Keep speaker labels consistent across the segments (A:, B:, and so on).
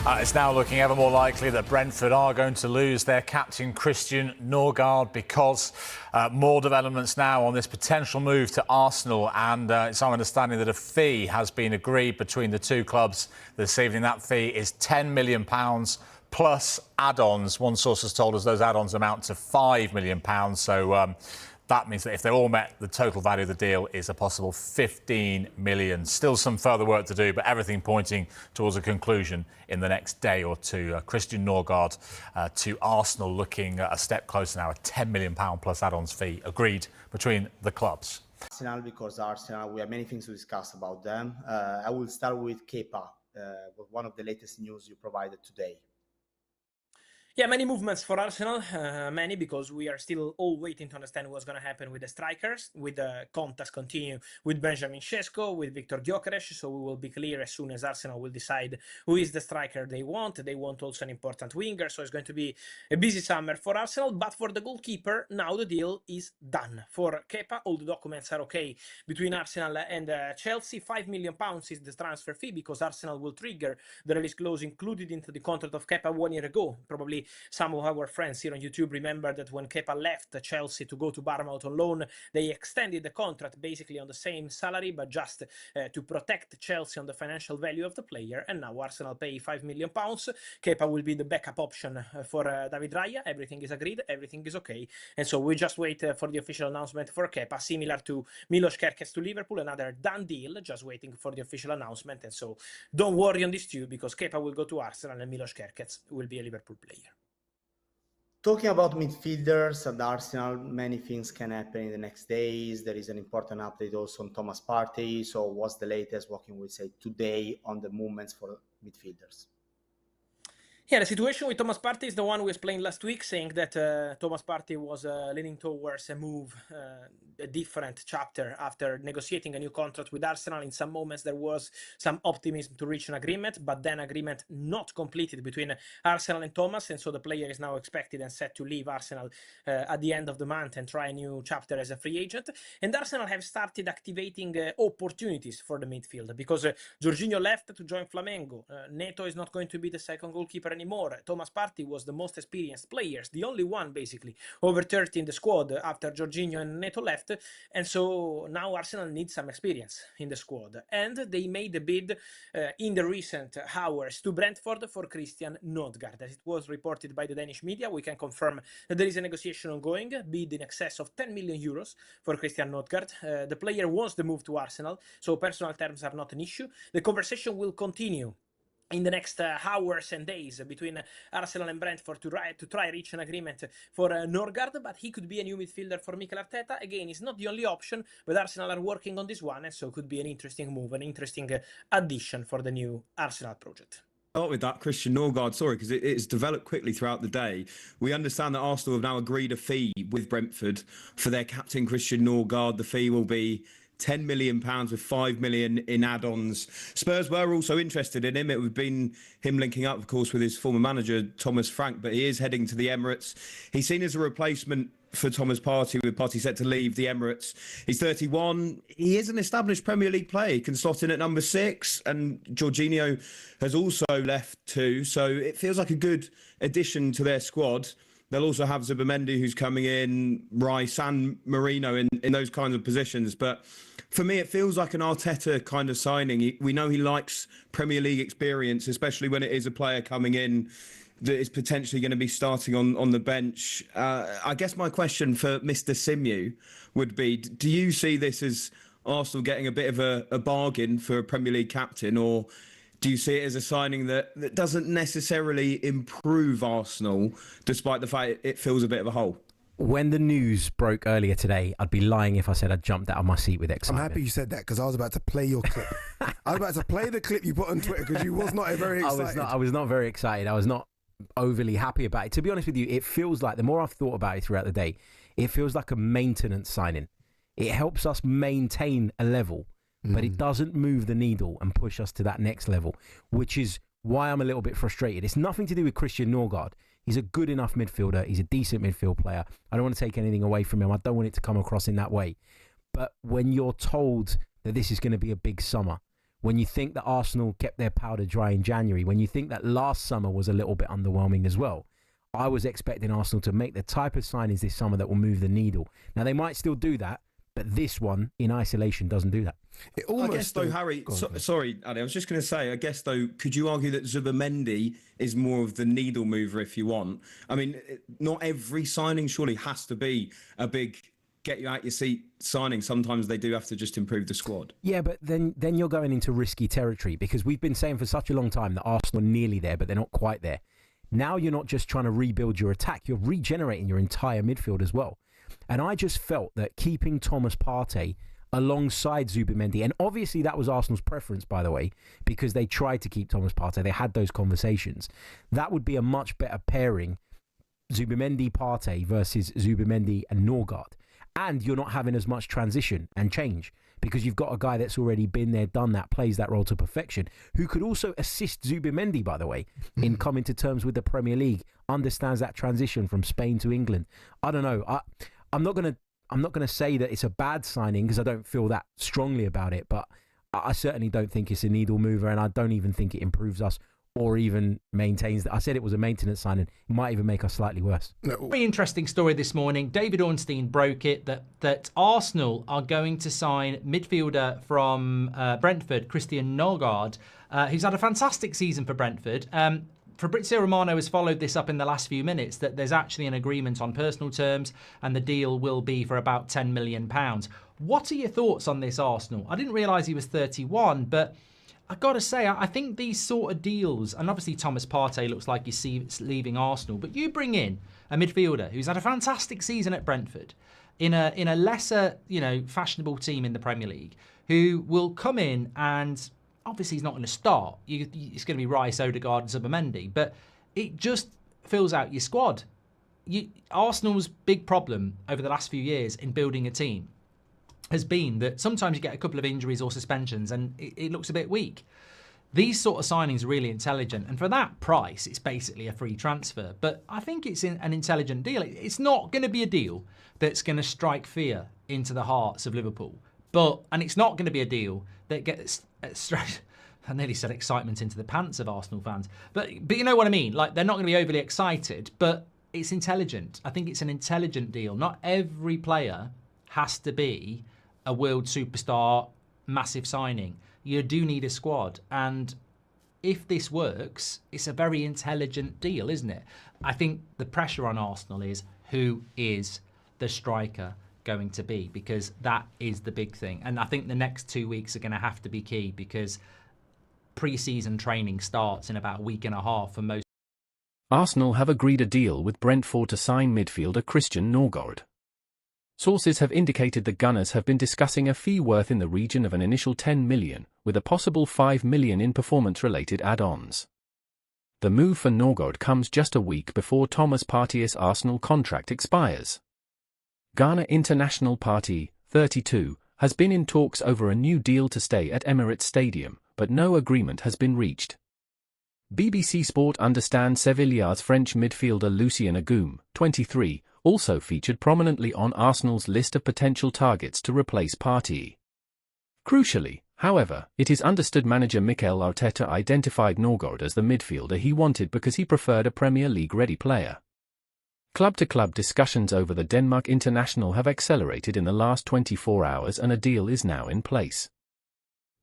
A: It's now looking ever more likely that Brentford are going to lose their captain Christian Norgaard because more developments now on this potential move to Arsenal, and it's our understanding that a fee has been agreed between the two clubs this evening. That fee is £10 million plus add-ons. One source has told us those add-ons amount to £5 million. So that means that if they're all met, the total value of the deal is a possible 15 million. Still some further work to do, but everything pointing towards a conclusion in the next day or two. Christian Norgaard to Arsenal looking a step closer now. A £10 million plus add-ons fee agreed between the clubs.
B: Arsenal, because Arsenal, we have many things to discuss about them. I will start with Kepa, with one of the latest news you provided today.
C: Yeah, many movements for Arsenal, many because we are still all waiting to understand what's going to happen with the strikers, with the contacts continue with Benjamin Sesko, with Viktor Gyökeres, so we will be clear as soon as Arsenal will decide who is the striker they want. They want also an important winger, so it's going to be a busy summer for Arsenal. But for the goalkeeper, now the deal is done. For Kepa, all the documents are okay between Arsenal and Chelsea. £5 million is the transfer fee because Arsenal will trigger the release clause included into the contract of Kepa 1 year ago. Probably some of our friends here on YouTube remember that when Kepa left Chelsea to go to Bournemouth on loan, they extended the contract basically on the same salary, but just to protect Chelsea on the financial value of the player. And now Arsenal pay £5 million. Kepa will be the backup option for David Raya. Everything is agreed, everything is okay. And so we just wait for the official announcement for Kepa, similar to Milos Kerkez to Liverpool, another done deal, just waiting for the official announcement. And so don't worry on this too, because Kepa will go to Arsenal and Milos Kerkez will be a Liverpool player.
B: Talking about midfielders at Arsenal, many things can happen in the next days. There is an important update also on Thomas Partey. So what's the latest, what can we say today on the movements for midfielders?
C: Yeah, the situation with Thomas Partey is the one we explained last week, saying that Thomas Partey was leaning towards a move, a different chapter after negotiating a new contract with Arsenal. In some moments there was some optimism to reach an agreement, but then agreement not completed between Arsenal and Thomas, and so the player is now expected and set to leave Arsenal at the end of the month and try a new chapter as a free agent. And Arsenal have started activating opportunities for the midfield because Jorginho left to join Flamengo. Neto is not going to be the second goalkeeper anymore. Thomas Partey was the most experienced players, the only one basically over 30 in the squad after Jorginho and Neto left, and so now Arsenal needs some experience in the squad, and they made a bid in the recent hours to Brentford for Christian Norgaard. As it was reported by the Danish media, we can confirm that there is a negotiation ongoing, bid in excess of 10 million euros for Christian Norgaard. The player wants the move to Arsenal, so personal terms are not an issue. The conversation will continue in the next hours and days between Arsenal and Brentford to try reach an agreement for Norgaard, but he could be a new midfielder for Mikel Arteta. Again, it's not the only option, but Arsenal are working on this one, and so could be an interesting move, an interesting addition for the new Arsenal project.
D: Start with that Christian Norgaard story because it's developed quickly throughout the day. We understand that Arsenal have now agreed a fee with Brentford for their captain Christian Norgaard. The fee will be £10 million with £5 million in add-ons. Spurs were also interested in him. It would have been him linking up, of course, with his former manager, Thomas Frank, but he is heading to the Emirates. He's seen as a replacement for Thomas Partey, with Partey set to leave the Emirates. He's 31. He is an established Premier League player. He can slot in at number 6, and Jorginho has also left too. So it feels like a good addition to their squad. They'll also have Zubimendi, who's coming in, Rice and Marino in those kinds of positions. But for me, it feels like an Arteta kind of signing. We know he likes Premier League experience, especially when it is a player coming in that is potentially going to be starting on the bench. I guess my question for Mr. Simew would be, do you see this as Arsenal getting a bit of a bargain for a Premier League captain, or do you see it as a signing that doesn't necessarily improve Arsenal, despite the fact it fills a bit of a hole?
E: When the news broke earlier today, I'd be lying if I said I jumped out of my seat with excitement.
F: I'm happy you said that because I was about to play your clip. I was about to play the clip you put on Twitter because you was not very excited.
E: I was not very excited. I was not overly happy about it. To be honest with you, it feels like, the more I've thought about it throughout the day, it feels like a maintenance signing. It helps us maintain a level, but it doesn't move the needle and push us to that next level, which is why I'm a little bit frustrated. It's nothing to do with Christian Norgaard. He's a good enough midfielder. He's a decent midfield player. I don't want to take anything away from him. I don't want it to come across in that way. But when you're told that this is going to be a big summer, when you think that Arsenal kept their powder dry in January, when you think that last summer was a little bit underwhelming as well, I was expecting Arsenal to make the type of signings this summer that will move the needle. Now, they might still do that, but this one, in isolation, doesn't do that.
F: It almost,
D: I guess, though, Harry, sorry, Ali, I was just going to say, I guess, though, could you argue that Zubimendi is more of the needle mover if you want? I mean, not every signing surely has to be a big get you out your seat signing. Sometimes they do have to just improve the squad.
E: Yeah, but then you're going into risky territory, because we've been saying for such a long time that Arsenal are nearly there, but they're not quite there. Now you're not just trying to rebuild your attack, you're regenerating your entire midfield as well. And I just felt that keeping Thomas Partey alongside Zubimendi, and obviously that was Arsenal's preference, by the way, because they tried to keep Thomas Partey, they had those conversations, that would be a much better pairing, Zubimendi-Partey versus Zubimendi and Norgaard. And you're not having as much transition and change, because you've got a guy that's already been there, done that, plays that role to perfection, who could also assist Zubimendi, by the way, in coming to terms with the Premier League, understands that transition from Spain to England. I don't know. I'm not gonna say that it's a bad signing, because I don't feel that strongly about it, but I certainly don't think it's a needle mover, and I don't even think it improves us or even maintains that. I said it was a maintenance signing. It might even make us slightly worse.
G: Very interesting story this morning. David Ornstein broke it that Arsenal are going to sign midfielder from Brentford, Christian Norgaard, who's had a fantastic season for Brentford. Fabrizio Romano has followed this up in the last few minutes, that there's actually an agreement on personal terms and the deal will be for about £10 million. What are your thoughts on this, Arsenal? I didn't realise he was 31, but I've got to say, I think these sort of deals, and obviously Thomas Partey looks like he's leaving Arsenal, but you bring in a midfielder who's had a fantastic season at Brentford in a lesser, fashionable team in the Premier League, who will come in and obviously he's not going to start. It's going to be Rice, Odegaard and Zubimendi, but it just fills out your squad. Arsenal's big problem over the last few years in building a team has been that sometimes you get a couple of injuries or suspensions and it looks a bit weak. These sort of signings are really intelligent, and for that price, it's basically a free transfer. But I think it's an intelligent deal. It's not going to be a deal that's going to strike fear into the hearts of Liverpool. And it's not going to be a deal that gets I nearly said excitement into the pants of Arsenal fans. But you know what I mean? Like, they're not going to be overly excited, but it's intelligent. I think it's an intelligent deal. Not every player has to be a world superstar, massive signing. You do need a squad. And if this works, it's a very intelligent deal, isn't it? I think the pressure on Arsenal is, who is the striker going to be? Because that is the big thing. And I think the next 2 weeks are going to have to be key, because pre-season training starts in about a week and a half for most.
H: Arsenal have agreed a deal with Brentford to sign midfielder Christian Norgaard. Sources have indicated the Gunners have been discussing a fee worth in the region of an initial $10 million, with a possible $5 million in performance-related add-ons. The move for Norgaard comes just a week before Thomas Partey's Arsenal contract expires. Ghana international Partey, 32, has been in talks over a new deal to stay at Emirates Stadium, but no agreement has been reached. BBC Sport understands Sevilla's French midfielder Lucien Agoum, 23, also featured prominently on Arsenal's list of potential targets to replace Partey. Crucially, however, it is understood manager Mikel Arteta identified Norgaard as the midfielder he wanted because he preferred a Premier League-ready player. Club-to-club discussions over the Denmark international have accelerated in the last 24 hours and a deal is now in place.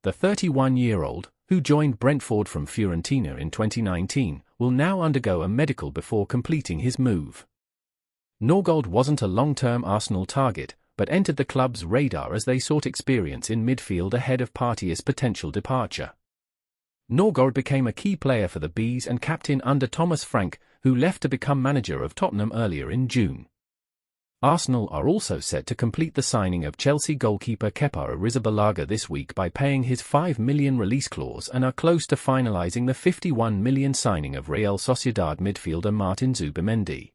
H: The 31-year-old, who joined Brentford from Fiorentina in 2019, will now undergo a medical before completing his move. Norgaard wasn't a long-term Arsenal target, but entered the club's radar as they sought experience in midfield ahead of Partey's potential departure. Norgaard became a key player for the Bees and captain under Thomas Frank, who left to become manager of Tottenham earlier in June. Arsenal are also set to complete the signing of Chelsea goalkeeper Kepa Arrizabalaga this week by paying his $5 million release clause and are close to finalising the $51 million signing of Real Sociedad midfielder Martin Zubimendi.